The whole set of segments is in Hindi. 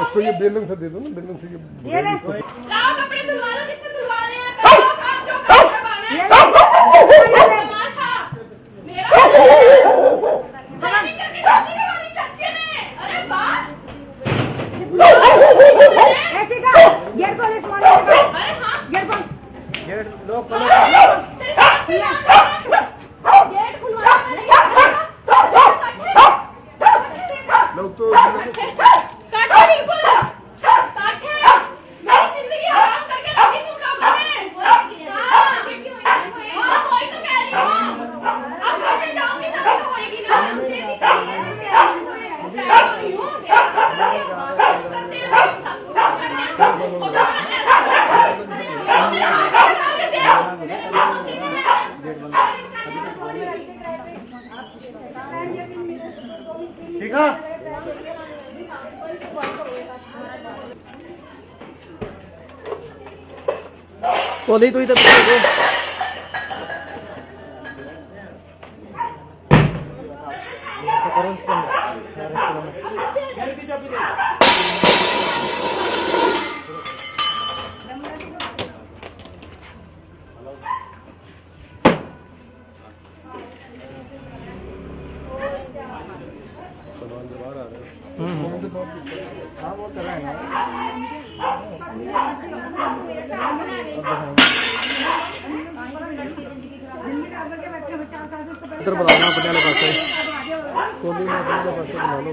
उसको ये बेलन से दे दो ना, बेलन से ये कपड़े धुलवा लो, जिससे धुलवा रहे हैं ठीक है। वो नहीं तो इधर इधर बुलाना अपने वाले पास कोहली में अपने वाले पास बुला लो।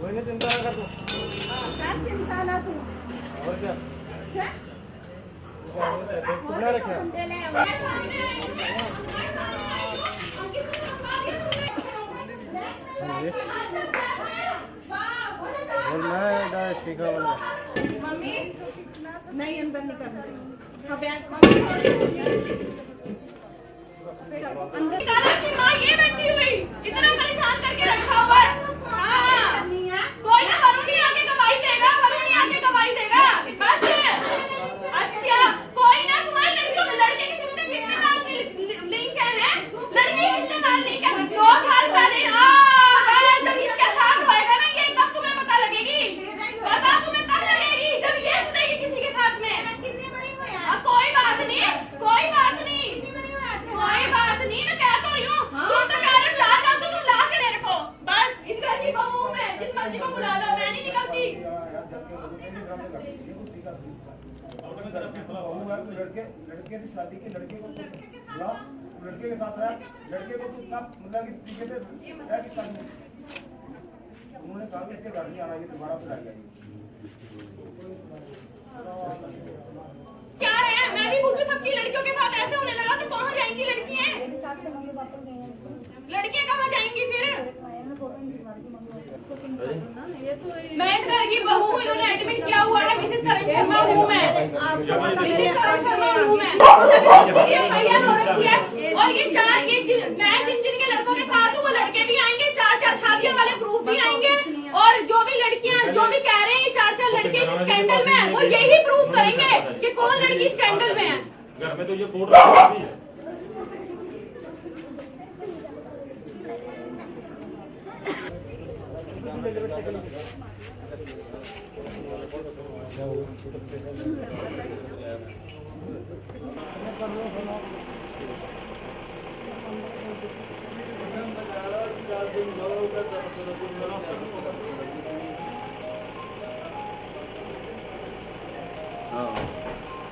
कोई नहीं चिंता कर तू, चिंता ना तू और क्या तुमने रखा मम्मी नहीं अंदर नहीं करना माँ ये बैठी हुई इतना परेशान करके रखा हुआ है। कोई ना वरुण आके गवाही देगा, वरुण आके गवाही देगा बस। अच्छा कोई ना, तुम्हारी लड़कियों के लड़के के कितने साल की लिंक है, लड़की कितने साल लिंक है, 2 साल पहले। जब इसके साथ होएगा ना ये कब तुम्हें पता लगेगी, पता तुम्हें तब लगेगी जब ये सुनेगी किसी के साथ में। कोई बात नहीं, कोई बात नहीं, कोई बात नहीं, मैं कहता हूँ तुम तो कह रहे 4 साल तो तुम ला के ले रखो बस। इस घर की बहू में जिस मर्जी को बुला लो, मैं नहीं निकलती। लड़के की शादी की लड़के को बुलाओ, लड़के के साथ रहा, लड़के को तू कब मतलब कि उन्होंने कहा कि इसके घर नहीं आना, ये दोबारा बुला गया। क्या है, मैं भी पूछू सबकी लड़कियों के साथ ऐसे होने लगा तो कहाँ जाएंगी लड़कियाँ? लड़कियाँ कहाँ जाएंगी फिर? मैं इस घर की बहू, इन्होंने एडमिट किया हुआ है, मिसेस करण शर्मा हूँ मैं, मिसेस करण शर्मा हूँ मैं। और ये 4 मैं जिन के लड़कों के साथ हूँ वो लड़के भी आएंगे, 4 शादियों वाले प्रूफ भी आएंगे। और जो भी लड़कियाँ जो भी कह रहे हैं 4 लड़के स्कैंडल में है, वो यही प्रूफ करेंगे कि कौन लड़की स्कैंडल में है। घर में तो ये कोड रखा भी है।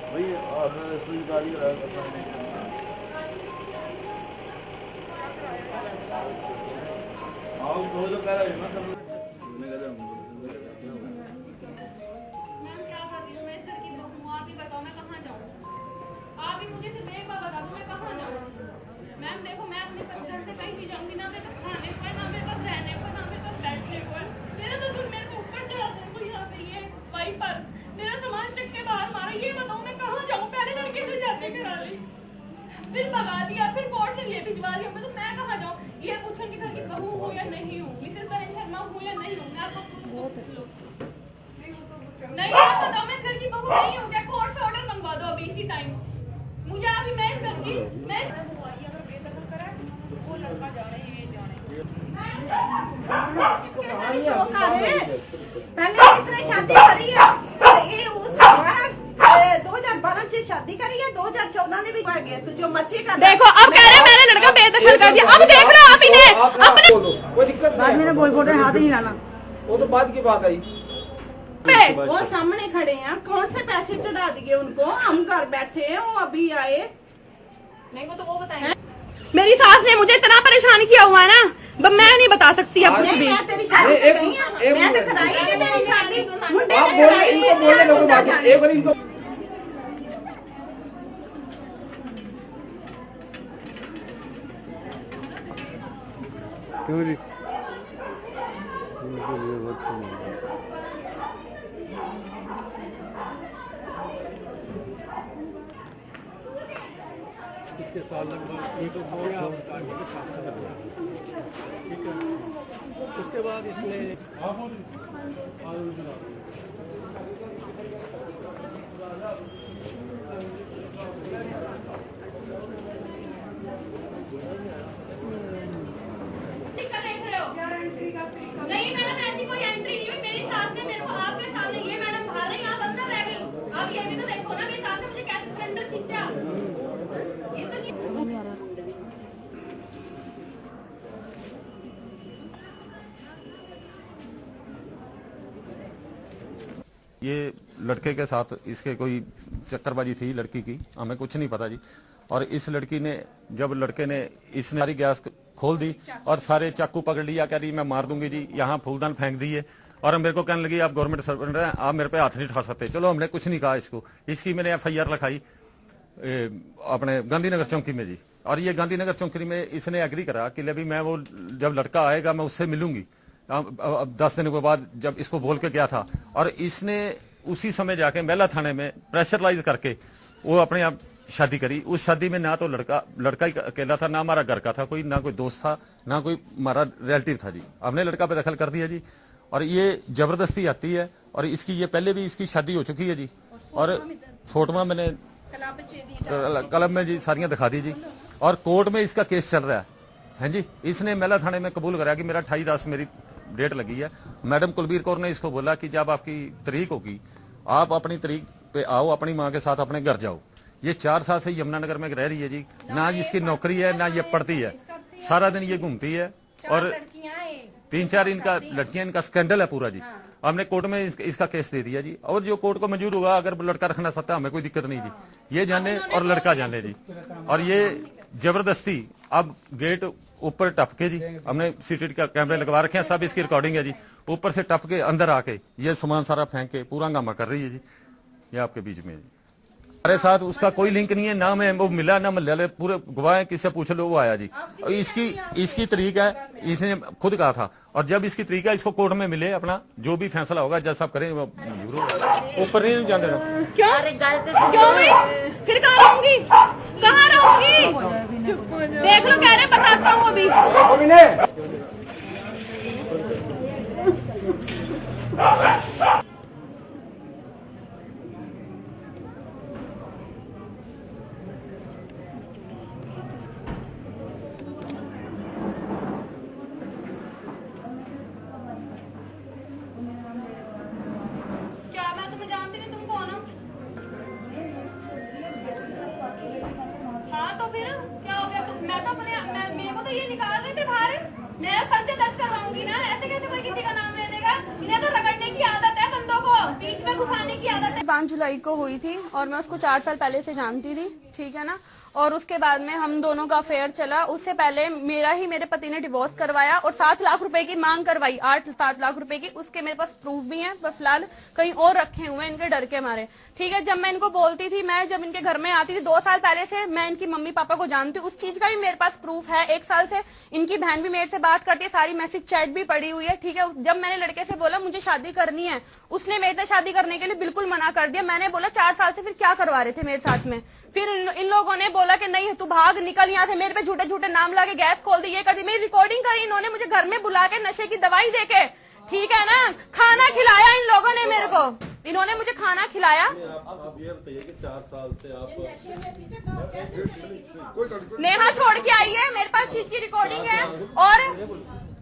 भाई और सुई गाड़ी आओ दो जो कह रहे हैं ना मैम क्या कर रही हूँ मैं? इस घर की बहू हूँ, आप ही बताओ मैं कहाँ जाऊँ? आप ही मुझे सिर्फ एक बार बता दो मैं कहाँ जाऊँ? मैम देखो मैं अपने घर से कहीं भी जाऊँगी ना, मेरे पास खाने को है, ना मेरे पास रहने को, ना मेरे पास बैठने को है। मेरा तो मेरे को ऊपर चढ़ा दो यहाँ पे ये वाइपर मेरा सामान चक के बाहर मारा। ये बताओ मैं कहाँ जाऊँ? पहले लड़के से जाते करा ली, फिर भगा दिया, फिर कोर्ट से लिए भिजवा दिया। मैं कहाँ जाऊँ? ये पूछो कि घर की बहू हूँ या नहीं हूँ, मिसेस करण शर्मा हूँ या नहीं हूँ? मैं आपको नहीं आप बताओ मैं घर की बहू नहीं हूँ क्या? कोर्ट से ऑर्डर मंगवा दो अभी इसी टाइम मुझे। अभी मैं इस घर की मैं अगर बेदखल करा तो वो लड़का जाने ये जाने। पहले इसने शादी करी है, ये उस 2012 से शादी करी है, 2014 में भी कर गया। तो जो मर्जी का देखो अब कह रहे हैं मैंने लड़का बेदखल कर दिया। अब देख रहे हो आप इन्हें अपने कोई दिक्कत बाद में बोल बोल रहे हाथ ही नहीं लाना। वो तो बाद की बात आई। वो सामने खड़े हैं, कौन से पैसे चढ़ा दिए उनको? हम घर बैठे हैं, वो अभी आए। नहीं को तो वो बताएं। मेरी सास ने मुझे इतना परेशान किया हुआ है ना, मैं नहीं बता सकती अब कुछ भी। मैं तेरी शादी नहीं है, मैं तो कराई नहीं तेरी शादी। मुंडे आप ने बोले कराई इनको बोले लोगों बात एक बार इनको क्यों जी उनके लिए वक्त नहीं है। इसके साल लगभग एक हो गया, ठीक है। उसके बाद इसने नहीं मैडम ऐसी कोई एंट्री नहीं हुई। मेरी सास ने मेरे को आपके सामने ये मैडम बाहर नहीं आप अंदर रह गई। आप ये भी तो देखो ना मेरी सास ने मुझे कैसे सिलेंडर खींचा। ये तो ये लड़के के साथ इसके कोई चक्करबाजी थी लड़की की, हमें कुछ नहीं पता जी। और इस लड़की ने जब लड़के ने इसने सारी गैस खोल दी और सारे चाकू पकड़ लिया, कह रही मैं मार दूंगी जी, यहाँ फूलदान फेंक दिए और मेरे को कहने लगी आप गवर्नमेंट सर्वेंट हैं, आप मेरे पे हाथ नहीं उठा सकते। चलो हमने कुछ नहीं कहा इसको। इसकी मैंने FIR लिखाई अपने गांधीनगर चौकी में जी। और ये गांधीनगर चौकी में इसने एग्री करा कि ले भी मैं वो जब लड़का आएगा मैं उससे मिलूंगी। अब 10 दिन के बाद जब इसको बोल के गया था और इसने उसी समय जाके महिला थाने में प्रेशराइज करके वो अपने आप शादी करी। उस शादी में ना तो लड़का ही अकेला था, ना हमारा घर का था कोई, ना कोई दोस्त था, ना कोई हमारा रिलेटिव था जी। हमने लड़का पे दखल कर दिया जी और ये जबरदस्ती आती है। और इसकी ये पहले भी इसकी शादी हो चुकी है जी। और फोटो मैंने कलम में जी सारियां दिखा दी जी। और कोर्ट में इसका केस चल रहा है जी। इसने महिला थाने में कबूल कराया कि मेरा 28/10 मेरी डेट लगी है। मैडम कुलबीर कौर ने इसको बोला कि जब आपकी तारीख होगी आप अपनी तारीख पे आओ, अपनी माँ के साथ अपने घर जाओ। ये 4 साल से यमुनानगर में रह रही है जी। ना इसकी नौकरी है ना ये पढ़ती है, सारा दिन ये घूमती है। और 3-4 इनका लड़कियां, इनका स्कैंडल है पूरा जी। हमने कोर्ट में इसका केस दे दिया जी। और जो कोर्ट को मंजूर होगा, अगर लड़का रखना चाहता है हमें कोई दिक्कत नहीं जी। ये जाने और लड़का जाने जी। और ये जबरदस्ती अब गेट ऊपर टपके जी, हमने CCTV का कैमरे लगवा रखे हैं, सब इसकी रिकॉर्डिंग है जी। ऊपर से टपके अंदर आके ये सामान सारा फेंक के पूरा हंगामा कर रही है जी। ये आपके बीच में हमारे साथ उसका कोई लिंक नहीं है, ना मैं वो मिला ना मिला, पूरे गवाह किससे पूछ लो वो आया जी। और इसकी तारीख है, इसने खुद कहा था। और जब इसकी तारीख है इसको कोर्ट में मिले, अपना जो भी फैसला होगा जज साहब करें, ऊपर नहीं जाने देना। क्यों क्यों मैं फिर कहाँ रहूंगी, कहाँ रहूंगी? देख लो कह रहे बताता हूँ अभी। क्या मैं तुम्हें जानती नहीं, तुम कौन हो? हाँ तो फिर क्या हो गया? तो मैं तो मेरे को तो ये निकाल रहे थे बाहर। मैं पर्चे दर्ज करवाऊंगी ना, ऐसे कैसे कोई किसी का नाम ले देगा? इन्हें तो रगड़ने की आदत है, बंदों को बीच में घुसाने की आदत है। 5 जुलाई को हुई थी और मैं उसको 4 साल पहले से जानती थी, ठीक है ना। और उसके बाद में हम दोनों का अफेयर चला। उससे पहले मेरे पति ने डिवोर्स करवाया और 7 लाख रुपए की मांग करवाई, 8-7 लाख रुपए की। उसके मेरे पास प्रूफ भी हैं, पर फिलहाल कहीं और रखे हुए हैं इनके डर के मारे, ठीक है। जब मैं इनको बोलती थी, मैं जब इनके घर में आती थी 2 साल पहले से, मैं इनकी मम्मी पापा को जानती हूँ, उस चीज का भी मेरे पास प्रूफ है। 1 साल से इनकी बहन भी मेरे से बात करती है, सारी मैसेज चैट भी पड़ी हुई है, ठीक है। जब मैंने लड़के से बोला मुझे शादी करनी है, उसने मेरे से शादी करने के लिए बिल्कुल मना कर दिया। मैंने बोला 4 साल से फिर क्या करवा रहे थे मेरे साथ में? फिर इन लोगों ने बोला कि नहीं तू भाग निकल यहाँ से, मेरे पे झूठे झूठे नाम लगे, गैस खोल दी, ये कर दी। मेरी रिकॉर्डिंग करी इन्होंने, मुझे घर में बुला के नशे की दवाई देके, ठीक है ना, खाना खिलाया इन लोगों ने मेरे को, इन्होंने मुझे खाना खिलाया। आप ये बताइए कि 4 साल से आप नेहा छोड़ के आई है, मेरे पास चीज की रिकॉर्डिंग है, और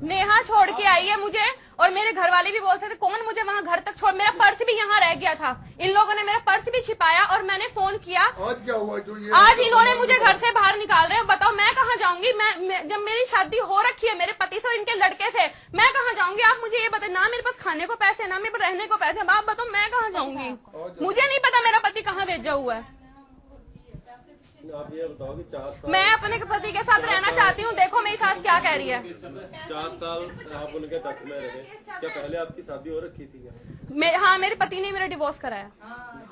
नेहा छोड़ के आई है मुझे, और मेरे घर वाले भी बोल सकते कौन मुझे वहाँ घर तक छोड़, मेरा पर्स भी यहाँ रह गया था, इन लोगों ने मेरा पर्स भी छिपाया, और मैंने फोन किया। आज क्या हुआ जो ये आज इन्होंने मुझे घर से बाहर निकाल रहे हैं, बताओ मैं कहाँ जाऊंगी? मैं जब मेरी शादी हो रखी है मेरे पति से और इनके लड़के से, मैं कहाँ जाऊंगी? आप मुझे ये बताए, ना मेरे पास खाने को पैसे, ना मेरे पास रहने को पैसे, आप बताओ मैं कहाँ जाऊंगी? मुझे नहीं पता मेरा पति कहाँ भेजा हुआ है। आप ये बताओ कि 4 साल मैं अपने पति के साथ रहना चाहती हूँ, देखो मेरी सास क्या कह रही है। 4 साल आप उनके टच में रहे, क्या पहले आपकी शादी हो रखी थी क्या? हाँ, मेरे पति ने मेरा डिवोर्स कराया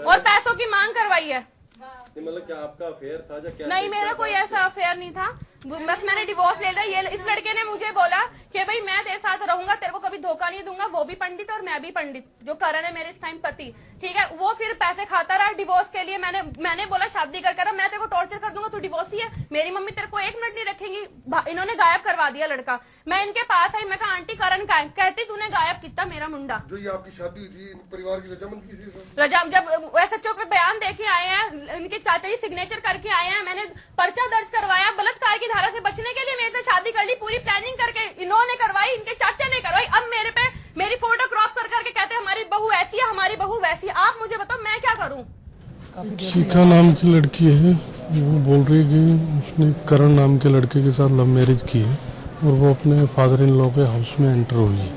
और पैसों की मांग करवाई है। मतलब क्या आपका अफेयर था या क्या? नहीं, मेरा कोई ऐसा अफेयर नहीं था, बस मैंने डिवोर्स ले लिया। ये इस लड़के ने मुझे बोला कि भाई मैं तेरे साथ रहूंगा, तेरे को कभी धोखा नहीं दूंगा, वो भी पंडित और मैं भी पंडित, जो करण है मेरे इस टाइम पति, ठीक है। वो फिर पैसे खाता रहा डिवोर्स के लिए। मैंने बोला शादी कर मैं तेरे को टॉर्चर कर दूंगा, तू डिवोर्स ही है, मेरी मम्मी तेरे को 1 मिनट नहीं रखेंगी। इन्होंने गायब करवा दिया लड़का। मैं इनके पास आई, मैं कहा आंटी करण का है, कहती तूने गायब किया मेरा मुंडा। जो ये आपकी शादी हुई थी परिवार की रजामंदी किसी से? जब SHO पे बयान देके आए हैं, इनके चाचा जी सिग्नेचर करके आए हैं, मैंने पर्चा दर्ज करवाया, बलात्कार की धारा से बचने के लिए मेरे से शादी कर ली, पूरी प्लानिंग करके इन्होंने करवाई, इनके चाचा ने करवाई। अब मेरे पे मेरी फोटो क्रॉप कर करके कहते हैं हमारी बहू ऐसी है, हमारी बहू वैसी है। आप मुझे बताओ मैं क्या करूं? शिखा नाम की लड़की है, वो बोल रही है कि उसने करण नाम के लड़के के साथ लव मैरिज की है और वो अपने फादर इन लॉ के हाउस में एंटर हुई है।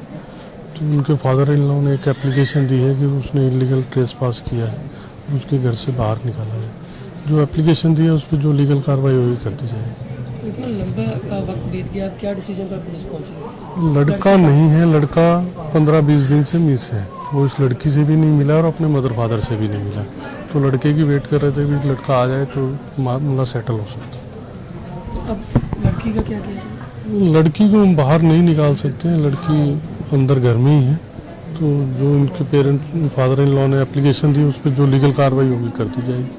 तो उनके फादर इन लॉ ने एक एप्लीकेशन दी है कि उसने इलीगल ट्रेसपास किया है, उसके घर से बाहर निकाला है। जो एप्लीकेशन दी है उस पर जो लीगल कार्रवाई होगी कर दी जाएगी। इतना लंबा वक्त बीत गया, आप क्या डिसीजन पर पुलिस पहुंची? लड़का नहीं है, लड़का 15-20 दिन से मिस है, वो इस लड़की से भी नहीं मिला और अपने मदर फादर से भी नहीं मिला। तो लड़के की वेट कर रहे थे कि लड़का आ जाए तो मामला सेटल हो सकता। अब लड़की का क्या किया? लड़की को हम बाहर नहीं निकाल सकते हैं, लड़की अंदर घर में ही है। तो जो उनके पेरेंट फादर इन लॉ ने एप्लीकेशन दी उस पर जो लीगल कार्रवाई होगी कर दी जाएगी।